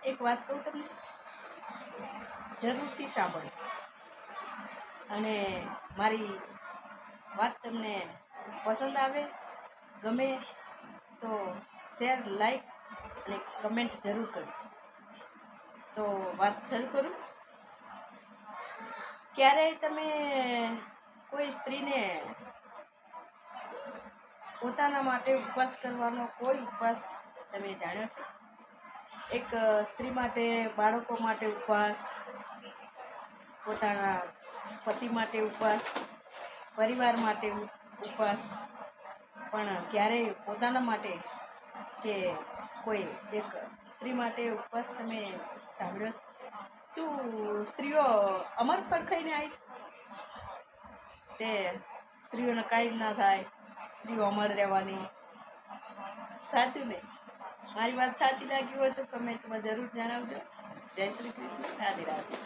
એક વાત કહું તમને, જરૂરથી સાંભળો અને મારી વાત તમને પસંદ આવે, ગમે તો શેર, લાઈક અને કમેન્ટ જરૂર કરજો. તો વાત શરૂ કરું. ક્યારેય તમે કોઈ સ્ત્રીને પોતાના માટે ઉપવાસ કરવાનો કોઈ ઉપવાસ તમે જાણ્યો છે? એક સ્ત્રી માટે, બાળકો માટે ઉપવાસ, પોતાના પતિ માટે ઉપવાસ, પરિવાર માટે ઉપવાસ, પણ ક્યારેય પોતાના માટે કે કોઈ એક સ્ત્રી માટે ઉપવાસ તમે સાંભળ્યો છે? શું સ્ત્રીઓ અમર ફળ ખાઈને આવી છે? તે સ્ત્રીઓને કાંઈ જ ના થાય, સ્ત્રીઓ અમર રહેવાની? સાચું ને? મારી વાત સાચી લાગી હોય તો કમેન્ટમાં જરૂર જણાવજો. જય શ્રી કૃષ્ણ. રાધે રાધે.